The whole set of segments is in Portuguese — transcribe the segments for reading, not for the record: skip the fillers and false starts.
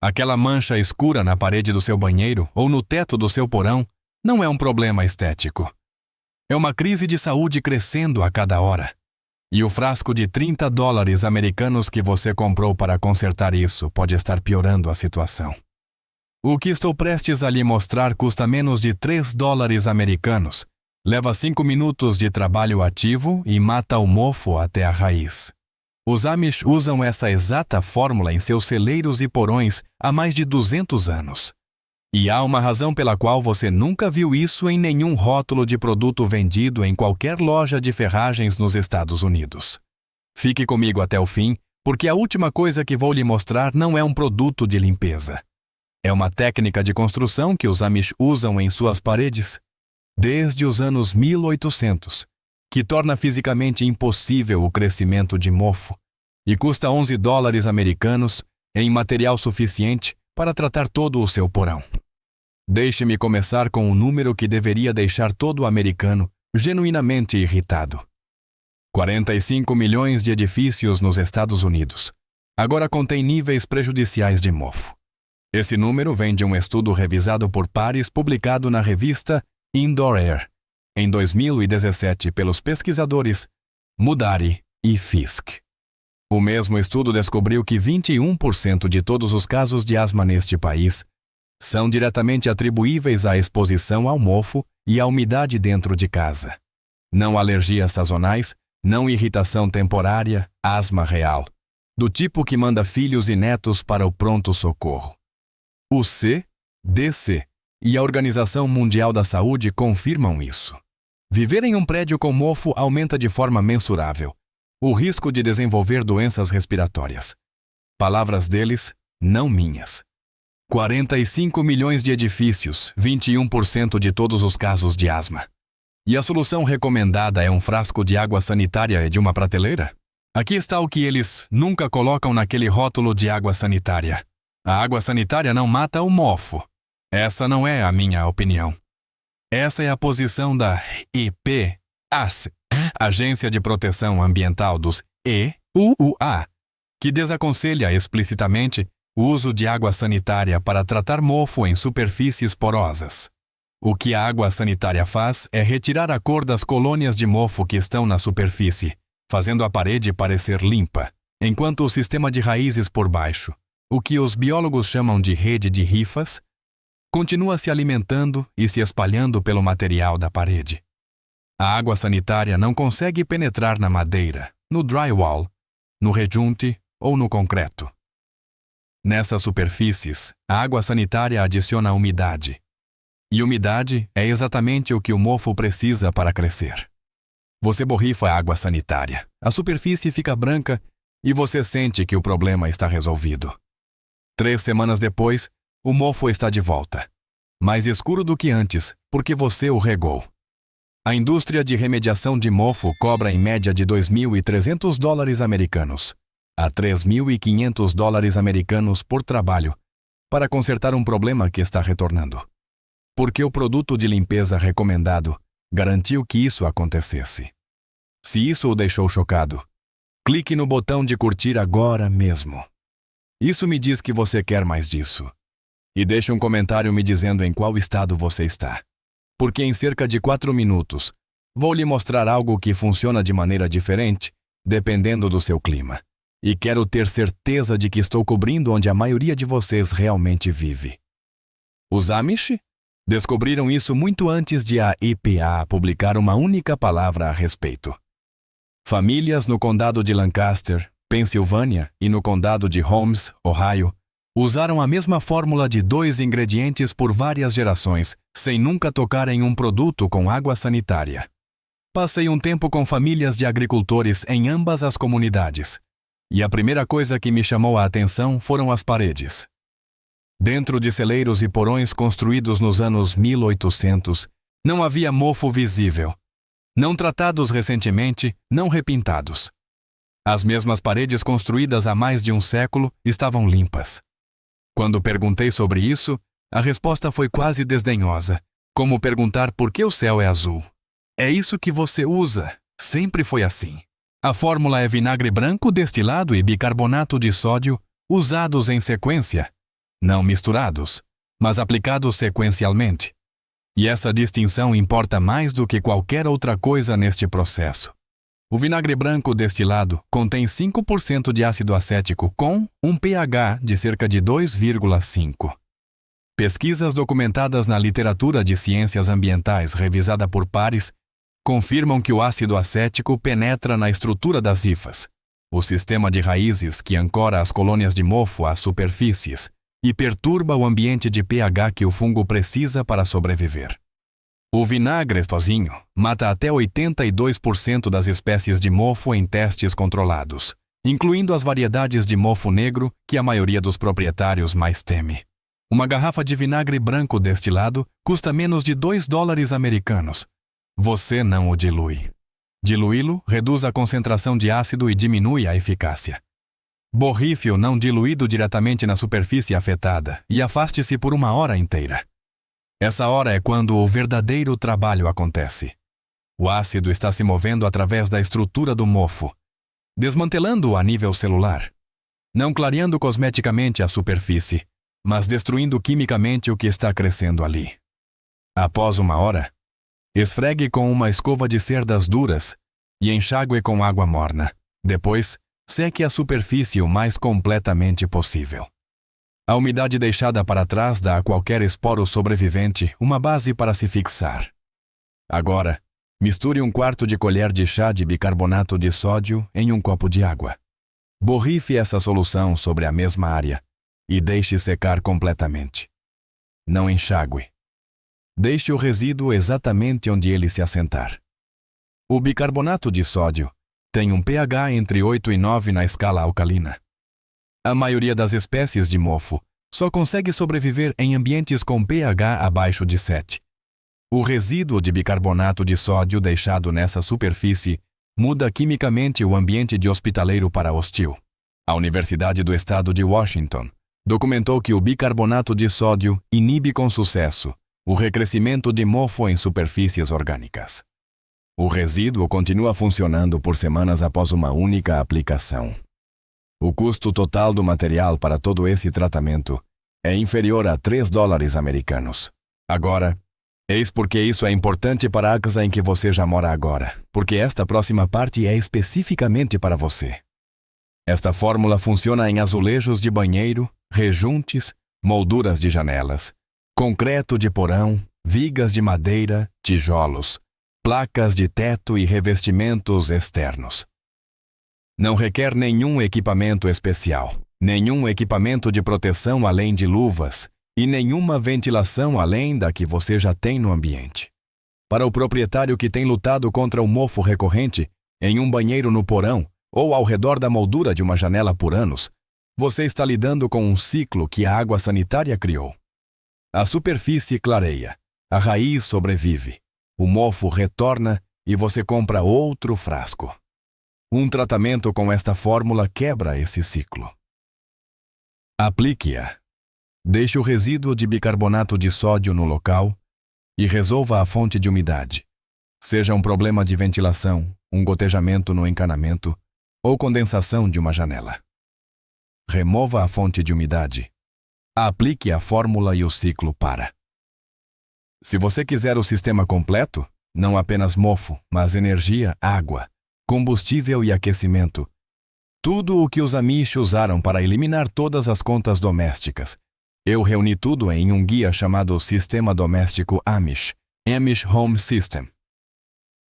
Aquela mancha escura na parede do seu banheiro ou no teto do seu porão não é um problema estético. É uma crise de saúde crescendo a cada hora. E o frasco de $30 americanos que você comprou para consertar isso pode estar piorando a situação. O que estou prestes a lhe mostrar custa menos de $3 americanos, leva 5 minutos de trabalho ativo e mata o mofo até a raiz. Os Amish usam essa exata fórmula em seus celeiros e porões há mais de 200 anos. E há uma razão pela qual você nunca viu isso em nenhum rótulo de produto vendido em qualquer loja de ferragens nos Estados Unidos. Fique comigo até o fim, porque a última coisa que vou lhe mostrar não é um produto de limpeza. É uma técnica de construção que os Amish usam em suas paredes desde os anos 1800, que torna fisicamente impossível o crescimento de mofo e custa $11 americanos em material suficiente para tratar todo o seu porão. Deixe-me começar com um número que deveria deixar todo americano genuinamente irritado. 45 milhões de edifícios nos Estados Unidos agora contêm níveis prejudiciais de mofo. Esse número vem de um estudo revisado por pares publicado na revista Indoor Air, em 2017 pelos pesquisadores Mudari e Fisk. O mesmo estudo descobriu que 21% de todos os casos de asma neste país são diretamente atribuíveis à exposição ao mofo e à umidade dentro de casa. Não alergias sazonais, não irritação temporária, asma real, do tipo que manda filhos e netos para o pronto-socorro. O CDC e a Organização Mundial da Saúde confirmam isso. Viver em um prédio com mofo aumenta de forma mensurável o risco de desenvolver doenças respiratórias. Palavras deles, não minhas. 45 milhões de edifícios, 21% de todos os casos de asma. E a solução recomendada é um frasco de água sanitária de uma prateleira? Aqui está o que eles nunca colocam naquele rótulo de água sanitária. A água sanitária não mata o mofo. Essa não é a minha opinião. Essa é a posição da EPA, Agência de Proteção Ambiental dos EUA, que desaconselha explicitamente o uso de água sanitária para tratar mofo em superfícies porosas. O que a água sanitária faz é retirar a cor das colônias de mofo que estão na superfície, fazendo a parede parecer limpa, enquanto o sistema de raízes por baixo, o que os biólogos chamam de rede de rifas, continua se alimentando e se espalhando pelo material da parede. A água sanitária não consegue penetrar na madeira, no drywall, no rejunte ou no concreto. Nessas superfícies, a água sanitária adiciona umidade. E umidade é exatamente o que o mofo precisa para crescer. Você borrifa a água sanitária, a superfície fica branca e você sente que o problema está resolvido. 3 semanas depois, o mofo está de volta, mais escuro do que antes, porque você o regou. A indústria de remediação de mofo cobra em média de $2.300 americanos a $3.500 americanos por trabalho para consertar um problema que está retornando. Porque o produto de limpeza recomendado garantiu que isso acontecesse. Se isso o deixou chocado, clique no botão de curtir agora mesmo. Isso me diz que você quer mais disso. E deixe um comentário me dizendo em qual estado você está. Porque em cerca de 4 minutos, vou lhe mostrar algo que funciona de maneira diferente, dependendo do seu clima. E quero ter certeza de que estou cobrindo onde a maioria de vocês realmente vive. Os Amish descobriram isso muito antes de a EPA publicar uma única palavra a respeito. Famílias no condado de Lancaster, Pensilvânia, e no condado de Holmes, Ohio, usaram a mesma fórmula de 2 ingredientes por várias gerações, sem nunca tocar em um produto com água sanitária. Passei um tempo com famílias de agricultores em ambas as comunidades, e a primeira coisa que me chamou a atenção foram as paredes. Dentro de celeiros e porões construídos nos anos 1800, não havia mofo visível. Não tratados recentemente, não repintados. As mesmas paredes construídas há mais de um século estavam limpas. Quando perguntei sobre isso, a resposta foi quase desdenhosa, como perguntar por que o céu é azul. É isso que você usa, sempre foi assim. A fórmula é vinagre branco destilado e bicarbonato de sódio usados em sequência. não misturados, mas aplicados sequencialmente. E essa distinção importa mais do que qualquer outra coisa neste processo. O vinagre branco destilado contém 5% de ácido acético com um pH de cerca de 2,5. Pesquisas documentadas na literatura de ciências ambientais revisada por pares confirmam que o ácido acético penetra na estrutura das hifas, o sistema de raízes que ancora as colônias de mofo às superfícies, e perturba o ambiente de pH que o fungo precisa para sobreviver. O vinagre sozinho mata até 82% das espécies de mofo em testes controlados, incluindo as variedades de mofo negro que a maioria dos proprietários mais teme. Uma garrafa de vinagre branco destilado custa menos de $2 americanos. Você não o dilui. Diluí-lo reduz a concentração de ácido e diminui a eficácia. Borrife-o não diluído diretamente na superfície afetada e afaste-se por 1 hora inteira. Essa hora é quando o verdadeiro trabalho acontece. O ácido está se movendo através da estrutura do mofo, desmantelando-o a nível celular, não clareando cosmeticamente a superfície, mas destruindo quimicamente o que está crescendo ali. Após 1 hora, esfregue com uma escova de cerdas duras e enxague com água morna. Depois, seque a superfície o mais completamente possível. A umidade deixada para trás dá a qualquer esporo sobrevivente uma base para se fixar. Agora, misture 1/4 de colher de chá de bicarbonato de sódio em 1 copo de água. Borrife essa solução sobre a mesma área e deixe secar completamente. Não enxague. Deixe o resíduo exatamente onde ele se assentar. O bicarbonato de sódio tem um pH entre 8 e 9 na escala alcalina. A maioria das espécies de mofo só consegue sobreviver em ambientes com pH abaixo de 7. O resíduo de bicarbonato de sódio deixado nessa superfície muda quimicamente o ambiente de hospitaleiro para hostil. A Universidade do Estado de Washington documentou que o bicarbonato de sódio inibe com sucesso o recrescimento de mofo em superfícies orgânicas. O resíduo continua funcionando por semanas após uma única aplicação. O custo total do material para todo esse tratamento é inferior a $3 americanos. Agora, eis porque isso é importante para a casa em que você já mora agora, porque esta próxima parte é especificamente para você. Esta fórmula funciona em azulejos de banheiro, rejuntes, molduras de janelas, concreto de porão, vigas de madeira, tijolos, placas de teto e revestimentos externos. Não requer nenhum equipamento especial, nenhum equipamento de proteção além de luvas e nenhuma ventilação além da que você já tem no ambiente. Para o proprietário que tem lutado contra o mofo recorrente em um banheiro no porão ou ao redor da moldura de uma janela por anos, você está lidando com um ciclo que a água sanitária criou. A superfície clareia, a raiz sobrevive, o mofo retorna e você compra outro frasco. Um tratamento com esta fórmula quebra esse ciclo. Aplique-a. Deixe o resíduo de bicarbonato de sódio no local e resolva a fonte de umidade. Seja um problema de ventilação, um gotejamento no encanamento ou condensação de uma janela. Remova a fonte de umidade. Aplique a fórmula e o ciclo para. Se você quiser o sistema completo, não apenas mofo, mas energia, água, combustível e aquecimento, tudo o que os Amish usaram para eliminar todas as contas domésticas, eu reuni tudo em um guia chamado Sistema Doméstico Amish, Amish Home System.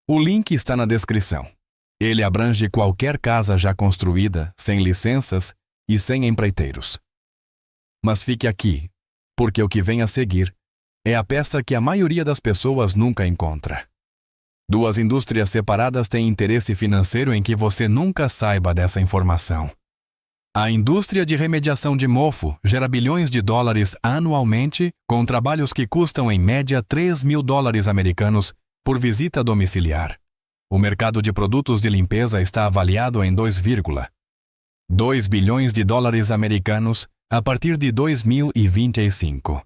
O link está na descrição. Ele abrange qualquer casa já construída, sem licenças e sem empreiteiros. Mas fique aqui, porque o que vem a seguir é a peça que a maioria das pessoas nunca encontra. Duas indústrias separadas têm interesse financeiro em que você nunca saiba dessa informação. A indústria de remediação de mofo gera bilhões de dólares anualmente com trabalhos que custam em média $3.000 americanos por visita domiciliar. O mercado de produtos de limpeza está avaliado em 2,2 bilhões de dólares americanos a partir de 2025.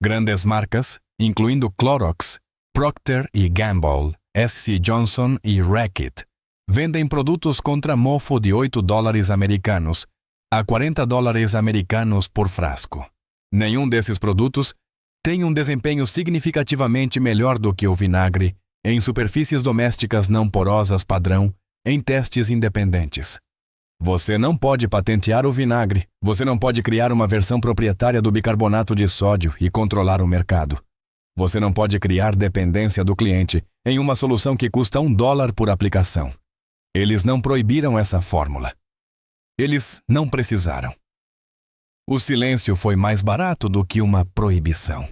Grandes marcas, incluindo Clorox, Procter & Gamble, SC Johnson e Reckitt, vendem produtos contra mofo de $8 americanos a 40 dólares americanos por frasco. Nenhum desses produtos tem um desempenho significativamente melhor do que o vinagre em superfícies domésticas não porosas padrão em testes independentes. Você não pode patentear o vinagre, você não pode criar uma versão proprietária do bicarbonato de sódio e controlar o mercado. Você não pode criar dependência do cliente em uma solução que custa $1 por aplicação. Eles não proibiram essa fórmula. Eles não precisaram. O silêncio foi mais barato do que uma proibição.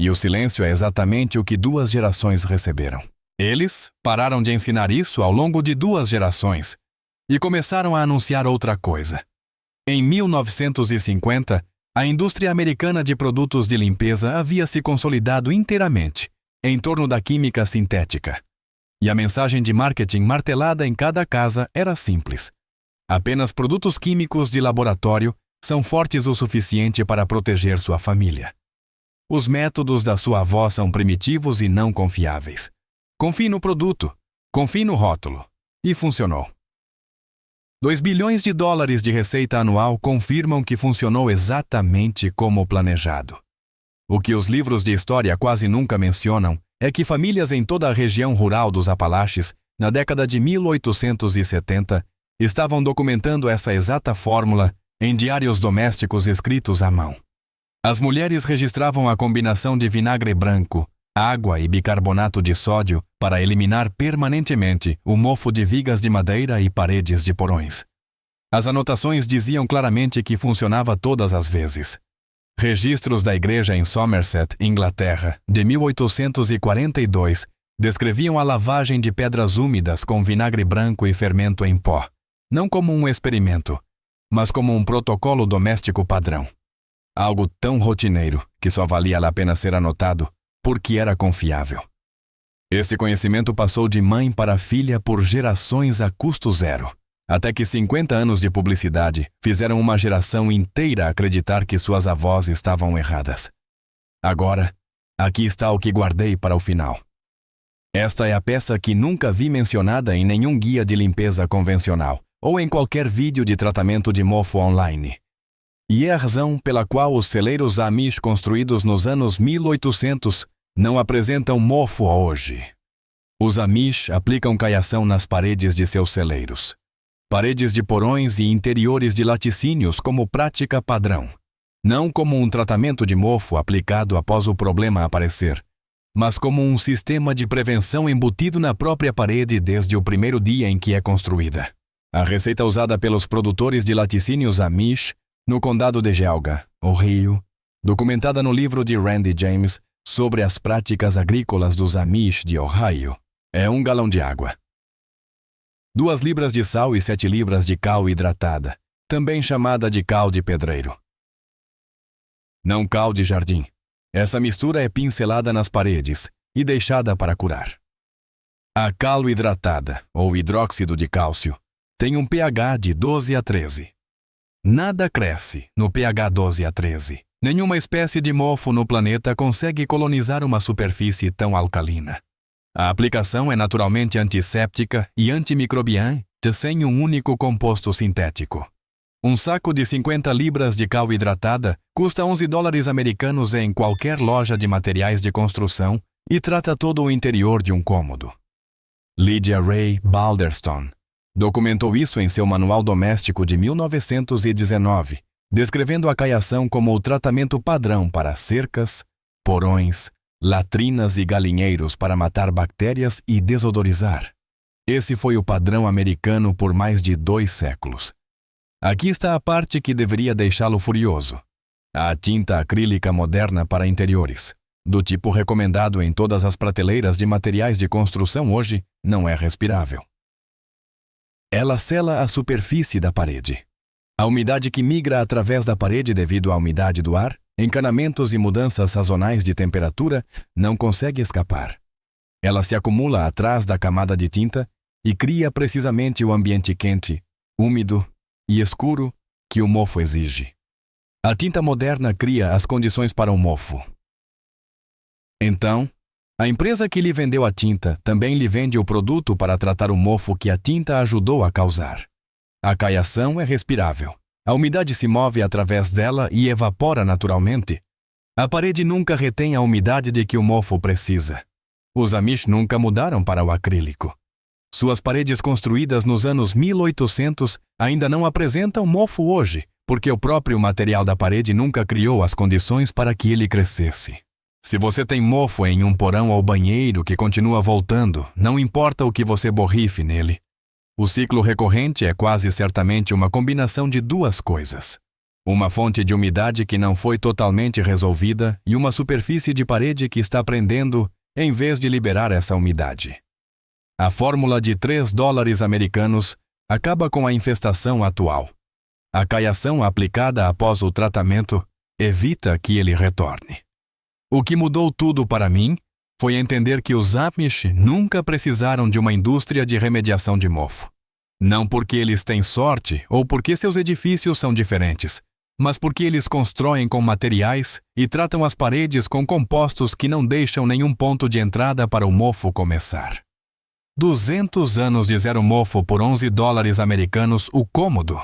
E o silêncio é exatamente o que 2 gerações receberam. Eles pararam de ensinar isso ao longo de 2 gerações e começaram a anunciar outra coisa. Em 1950, a indústria americana de produtos de limpeza havia se consolidado inteiramente em torno da química sintética. E a mensagem de marketing martelada em cada casa era simples. Apenas produtos químicos de laboratório são fortes o suficiente para proteger sua família. Os métodos da sua avó são primitivos e não confiáveis. Confie no produto, confie no rótulo. E funcionou. 2 bilhões de dólares de receita anual confirmam que funcionou exatamente como planejado. O que os livros de história quase nunca mencionam é que famílias em toda a região rural dos Apalaches, na década de 1870, estavam documentando essa exata fórmula em diários domésticos escritos à mão. As mulheres registravam a combinação de vinagre branco, água e bicarbonato de sódio para eliminar permanentemente o mofo de vigas de madeira e paredes de porões. As anotações diziam claramente que funcionava todas as vezes. Registros da igreja em Somerset, Inglaterra, de 1842, descreviam a lavagem de pedras úmidas com vinagre branco e fermento em pó, não como um experimento, mas como um protocolo doméstico padrão. Algo tão rotineiro que só valia a pena ser anotado porque era confiável. Esse conhecimento passou de mãe para filha por gerações a custo zero, até que 50 anos de publicidade fizeram uma geração inteira acreditar que suas avós estavam erradas. Agora, aqui está o que guardei para o final. Esta é a peça que nunca vi mencionada em nenhum guia de limpeza convencional ou em qualquer vídeo de tratamento de mofo online. E é a razão pela qual os celeiros Amish construídos nos anos 1800 não apresentam mofo hoje. Os Amish aplicam caiação nas paredes de seus celeiros. Paredes de porões e interiores de laticínios como prática padrão. Não como um tratamento de mofo aplicado após o problema aparecer, mas como um sistema de prevenção embutido na própria parede desde o primeiro dia em que é construída. A receita usada pelos produtores de laticínios Amish no condado de Geauga, Ohio, documentada no livro de Randy James sobre as práticas agrícolas dos Amish de Ohio, é 1 galão de água. 2 libras de sal e 7 libras de cal hidratada, também chamada de cal de pedreiro. Não cal de jardim. Essa mistura é pincelada nas paredes e deixada para curar. A cal hidratada, ou hidróxido de cálcio, tem um pH de 12 a 13. Nada cresce no pH 12 a 13. Nenhuma espécie de mofo no planeta consegue colonizar uma superfície tão alcalina. A aplicação é naturalmente antisséptica e antimicrobiana sem um único composto sintético. Um saco de 50 libras de cal hidratada custa 11 dólares americanos em qualquer loja de materiais de construção e trata todo o interior de um cômodo. Lydia Ray Balderstone documentou isso em seu Manual Doméstico de 1919, descrevendo a caiação como o tratamento padrão para cercas, porões, latrinas e galinheiros para matar bactérias e desodorizar. Esse foi o padrão americano por mais de 2 séculos. Aqui está a parte que deveria deixá-lo furioso. A tinta acrílica moderna para interiores, do tipo recomendado em todas as prateleiras de materiais de construção hoje, não é respirável. Ela sela a superfície da parede. A umidade que migra através da parede devido à umidade do ar, encanamentos e mudanças sazonais de temperatura, não consegue escapar. Ela se acumula atrás da camada de tinta e cria precisamente o ambiente quente, úmido e escuro que o mofo exige. A tinta moderna cria as condições para o mofo. Então, a empresa que lhe vendeu a tinta também lhe vende o produto para tratar o mofo que a tinta ajudou a causar. A caiação é respirável. A umidade se move através dela e evapora naturalmente. A parede nunca retém a umidade de que o mofo precisa. Os Amish nunca mudaram para o acrílico. Suas paredes construídas nos anos 1800 ainda não apresentam mofo hoje, porque o próprio material da parede nunca criou as condições para que ele crescesse. Se você tem mofo em um porão ou banheiro que continua voltando, não importa o que você borrife nele. O ciclo recorrente é quase certamente uma combinação de duas coisas. Uma fonte de umidade que não foi totalmente resolvida e uma superfície de parede que está prendendo em vez de liberar essa umidade. A fórmula de 3 dólares americanos acaba com a infestação atual. A caiação aplicada após o tratamento evita que ele retorne. O que mudou tudo para mim foi entender que os Amish nunca precisaram de uma indústria de remediação de mofo. Não porque eles têm sorte ou porque seus edifícios são diferentes, mas porque eles constroem com materiais e tratam as paredes com compostos que não deixam nenhum ponto de entrada para o mofo começar. 200 anos de zero mofo por 11 dólares americanos o cômodo.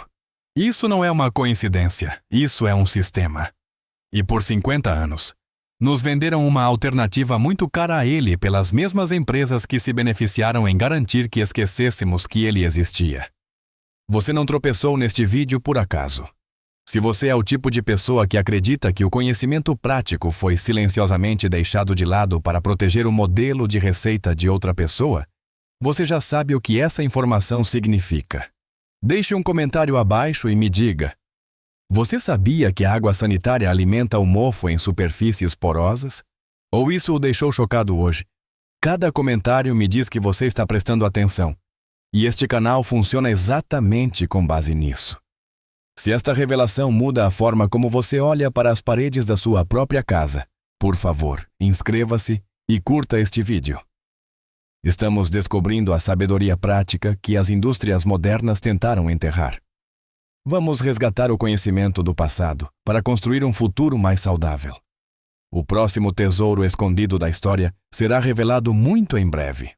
Isso não é uma coincidência, isso é um sistema. E por 50 anos, nos venderam uma alternativa muito cara a ele pelas mesmas empresas que se beneficiaram em garantir que esquecêssemos que ele existia. Você não tropeçou neste vídeo por acaso. Se você é o tipo de pessoa que acredita que o conhecimento prático foi silenciosamente deixado de lado para proteger o modelo de receita de outra pessoa, você já sabe o que essa informação significa. Deixe um comentário abaixo e me diga: você sabia que a água sanitária alimenta o mofo em superfícies porosas? Ou isso o deixou chocado hoje? Cada comentário me diz que você está prestando atenção. E este canal funciona exatamente com base nisso. Se esta revelação muda a forma como você olha para as paredes da sua própria casa, por favor, inscreva-se e curta este vídeo. Estamos descobrindo a sabedoria prática que as indústrias modernas tentaram enterrar. Vamos resgatar o conhecimento do passado para construir um futuro mais saudável. O próximo tesouro escondido da história será revelado muito em breve.